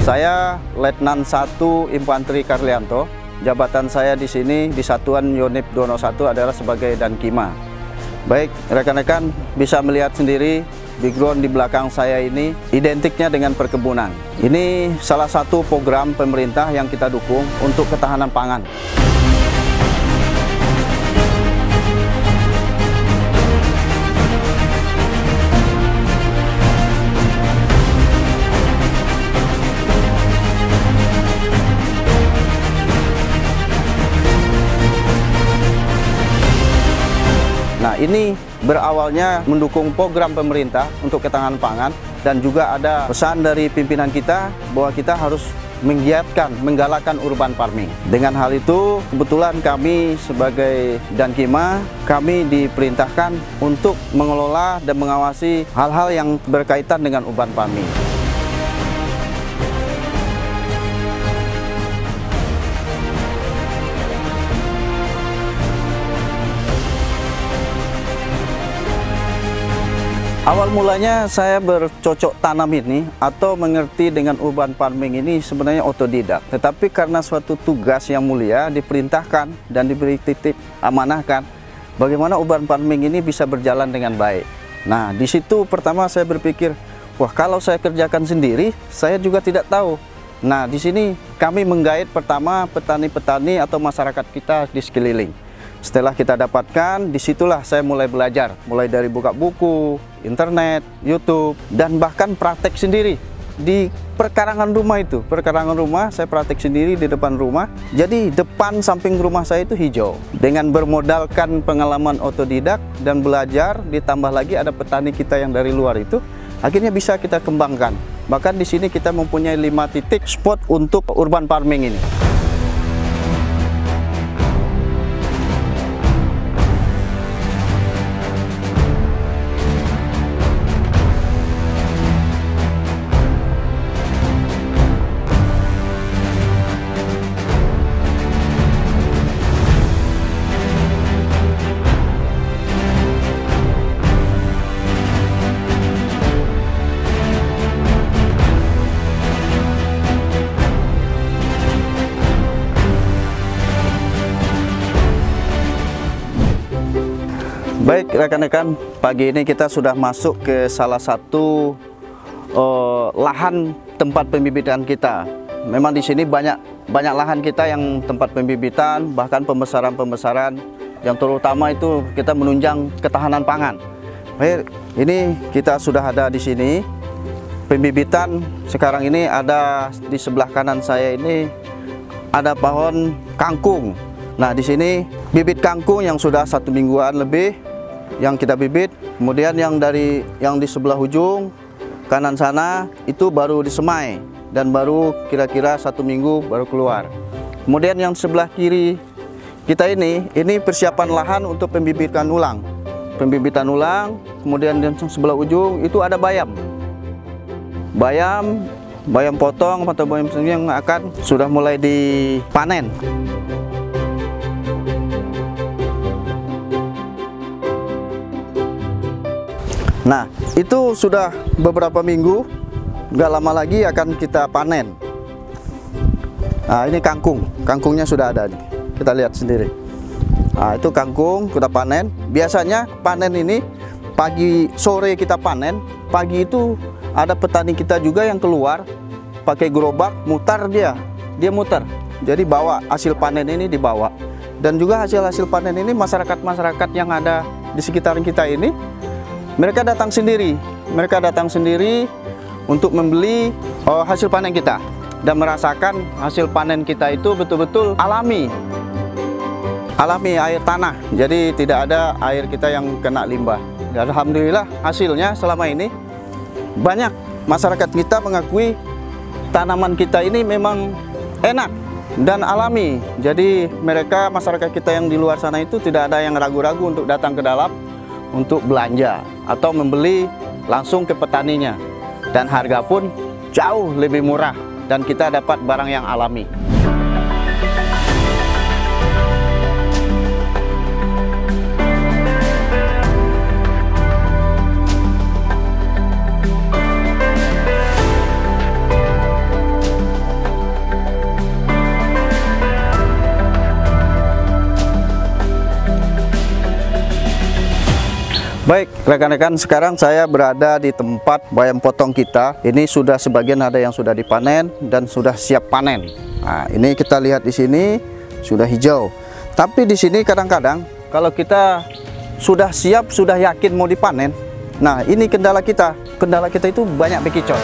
Saya Letnan 1 Infanteri Karlianto. Jabatan saya di sini di Satuan Yonif 201 adalah sebagai Dankima. Baik, rekan-rekan bisa melihat sendiri background di belakang saya ini identiknya dengan perkebunan. Ini salah satu program pemerintah yang kita dukung untuk ketahanan pangan. Nah, ini berawalnya mendukung program pemerintah untuk ketahanan pangan, dan juga ada pesan dari pimpinan kita bahwa kita harus menggiatkan, menggalakkan urban farming. Dengan hal itu, kebetulan kami sebagai Dankima, kami diperintahkan untuk mengelola dan mengawasi hal-hal yang berkaitan dengan urban farming. Awal mulanya saya bercocok tanam ini atau mengerti dengan urban farming ini sebenarnya otodidak. Tetapi karena suatu tugas yang mulia diperintahkan dan diberi titik amanahkan bagaimana urban farming ini bisa berjalan dengan baik. Nah, di situ pertama saya berpikir, wah, kalau saya kerjakan sendiri, saya juga tidak tahu. Nah, di sini kami menggait pertama petani-petani atau masyarakat kita di sekeliling. Setelah kita dapatkan, disitulah saya mulai belajar, mulai dari buka buku, internet, YouTube, dan bahkan praktek sendiri di perkarangan rumah itu. Perkarangan rumah saya praktek sendiri di depan rumah. Jadi depan samping rumah saya itu hijau. Dengan bermodalkan pengalaman otodidak dan belajar, ditambah lagi ada petani kita yang dari luar itu, akhirnya bisa kita kembangkan. Bahkan di sini kita mempunyai 5 titik spot untuk urban farming ini. Baik rekan-rekan, pagi ini kita sudah masuk ke salah satu lahan tempat pembibitan kita. Memang di sini banyak lahan kita yang tempat pembibitan, bahkan pembesaran yang terutama itu kita menunjang ketahanan pangan. Baik, ini kita sudah ada di sini pembibitan. Sekarang ini ada di sebelah kanan saya ini ada pohon kangkung. Nah, di sini bibit kangkung yang sudah 1 mingguan lebih yang kita bibit. Kemudian yang di sebelah ujung kanan sana itu baru disemai dan baru kira-kira 1 minggu baru keluar. Kemudian yang sebelah kiri kita ini persiapan lahan untuk pembibitan ulang. Kemudian yang sebelah ujung itu ada bayam potong atau bayam yang akan sudah mulai dipanen. Nah, itu sudah beberapa minggu, nggak lama lagi akan kita panen. Nah, ini kangkungnya sudah ada nih. Kita lihat sendiri. Nah, itu kangkung kita panen. Biasanya panen ini pagi sore kita panen. Pagi itu ada petani kita juga yang keluar pakai gerobak, mutar dia mutar. Jadi bawa hasil panen ini dibawa. Dan juga hasil panen ini masyarakat yang ada di sekitar kita ini, mereka datang sendiri untuk membeli hasil panen kita dan merasakan hasil panen kita itu betul-betul alami air tanah. Jadi tidak ada air kita yang kena limbah. Dan alhamdulillah hasilnya selama ini banyak masyarakat kita mengakui tanaman kita ini memang enak dan alami. Jadi masyarakat kita yang di luar sana itu tidak ada yang ragu-ragu untuk datang ke dalam untuk belanja atau membeli langsung ke petaninya, dan harga pun jauh lebih murah dan kita dapat barang yang alami. Baik, rekan-rekan, sekarang saya berada di tempat bayam potong kita. Ini sudah sebagian ada yang sudah dipanen dan sudah siap panen. Nah, ini kita lihat di sini sudah hijau. Tapi di sini kadang-kadang kalau kita sudah siap, sudah yakin mau dipanen, nah ini kendala kita. Kendala kita itu banyak bekicot.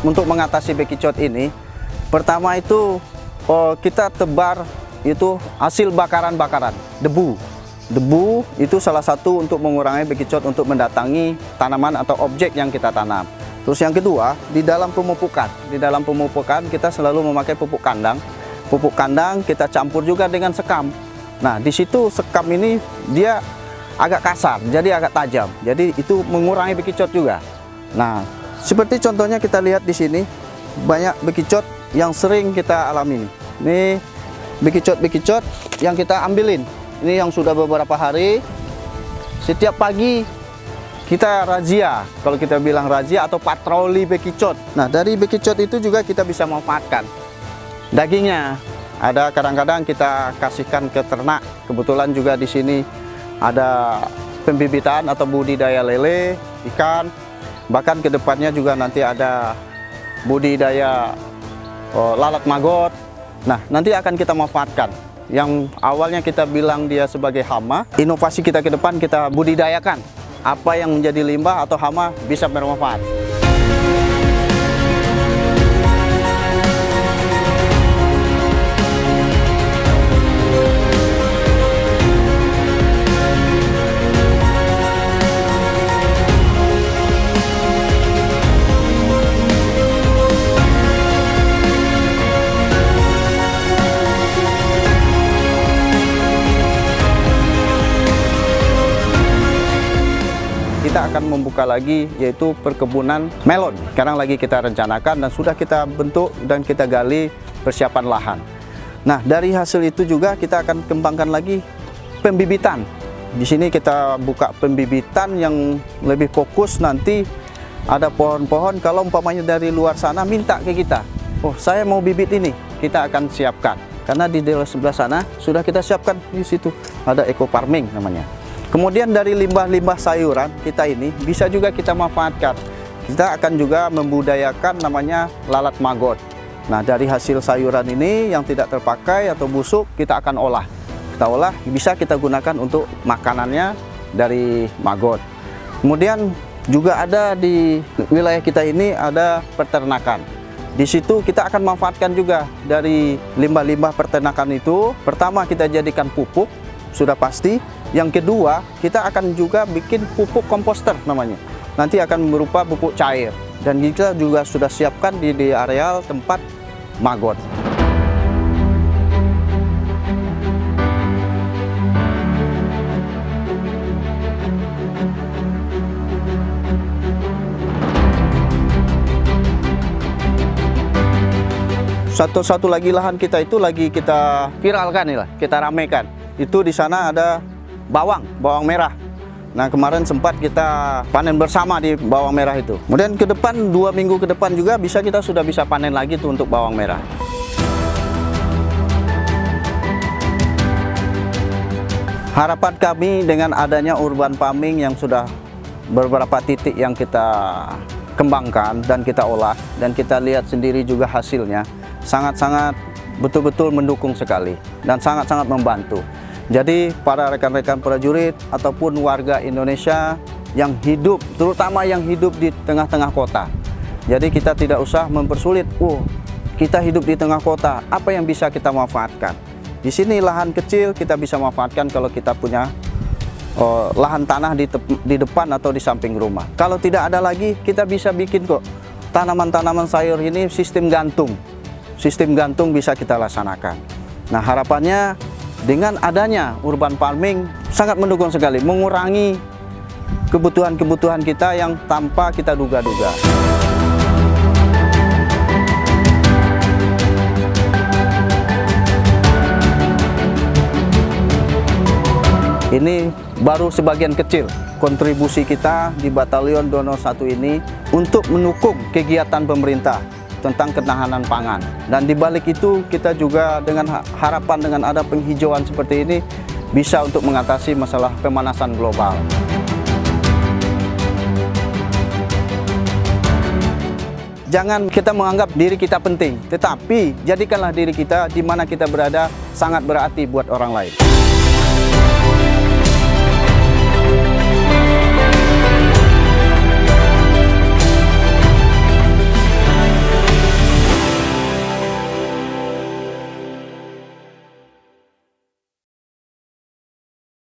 Untuk mengatasi bekicot ini, pertama itu kita tebar itu hasil bakaran-bakaran, debu. Debu itu salah satu untuk mengurangi bekicot untuk mendatangi tanaman atau objek yang kita tanam. Terus yang kedua, di dalam pemupukan. Di dalam pemupukan kita selalu memakai pupuk kandang. Pupuk kandang kita campur juga dengan sekam. Nah, di situ sekam ini dia agak kasar, jadi agak tajam. Jadi itu mengurangi bekicot juga. Nah, seperti contohnya kita lihat di sini, banyak bekicot yang sering kita alami. Ini bekicot-bekicot yang kita ambilin. Ini yang sudah beberapa hari. Setiap pagi kita razia, kalau kita bilang razia atau patroli bekicot. Nah, dari bekicot itu juga kita bisa manfaatkan dagingnya. Ada kadang-kadang kita kasihkan ke ternak. Kebetulan juga di sini ada pembibitan atau budidaya lele, ikan. Bahkan kedepannya juga nanti ada budidaya lalat maggot. Nah, nanti akan kita manfaatkan. Yang awalnya kita bilang dia sebagai hama, inovasi kita ke depan kita budidayakan. Apa yang menjadi limbah atau hama bisa bermanfaat. Kita akan membuka lagi yaitu perkebunan melon. Sekarang lagi kita rencanakan dan sudah kita bentuk dan kita gali persiapan lahan. Nah, dari hasil itu juga kita akan kembangkan lagi pembibitan. Di sini kita buka pembibitan yang lebih fokus. Nanti ada pohon-pohon kalau umpamanya dari luar sana minta ke kita, oh saya mau bibit ini, kita akan siapkan. Karena di daerah sebelah sana sudah kita siapkan, di situ ada eco farming namanya. Kemudian dari limbah-limbah sayuran kita ini bisa juga kita manfaatkan. Kita akan juga membudayakan namanya lalat maggot. Nah, dari hasil sayuran ini yang tidak terpakai atau busuk kita akan olah. Kita olah, bisa kita gunakan untuk makanannya dari maggot. Kemudian juga ada di wilayah kita ini ada peternakan. Di situ kita akan manfaatkan juga dari limbah-limbah peternakan itu. Pertama kita jadikan pupuk, sudah pasti. Yang kedua, kita akan juga bikin pupuk komposter namanya. Nanti akan berupa pupuk cair. Dan kita juga sudah siapkan di areal tempat maggot. Satu lagi lahan kita itu lagi kita viralkan nih lah, kita ramaikan. Itu di sana ada bawang merah. Nah, kemarin sempat kita panen bersama di bawang merah itu. Kemudian ke depan 2 minggu ke depan juga kita sudah bisa panen lagi tuh untuk bawang merah. Harapan kami dengan adanya urban farming yang sudah beberapa titik yang kita kembangkan dan kita olah dan kita lihat sendiri juga hasilnya sangat-sangat betul-betul mendukung sekali dan sangat-sangat membantu. Jadi para rekan-rekan prajurit ataupun warga Indonesia yang hidup, terutama yang hidup di tengah-tengah kota. Jadi kita tidak usah mempersulit. Kita hidup di tengah kota, apa yang bisa kita manfaatkan? Di sini lahan kecil kita bisa manfaatkan kalau kita punya lahan tanah di depan atau di samping rumah. Kalau tidak ada lagi, kita bisa bikin kok tanaman-tanaman sayur ini sistem gantung. Sistem gantung bisa kita laksanakan. Nah, harapannya dengan adanya urban farming sangat mendukung sekali, mengurangi kebutuhan-kebutuhan kita yang tanpa kita duga-duga. Ini baru sebagian kecil kontribusi kita di Batalion Dono 1 ini untuk mendukung kegiatan pemerintah tentang ketahanan pangan. Dan di balik itu kita juga dengan harapan dengan ada penghijauan seperti ini bisa untuk mengatasi masalah pemanasan global. Jangan kita menganggap diri kita penting, tetapi jadikanlah diri kita di mana kita berada sangat berarti buat orang lain.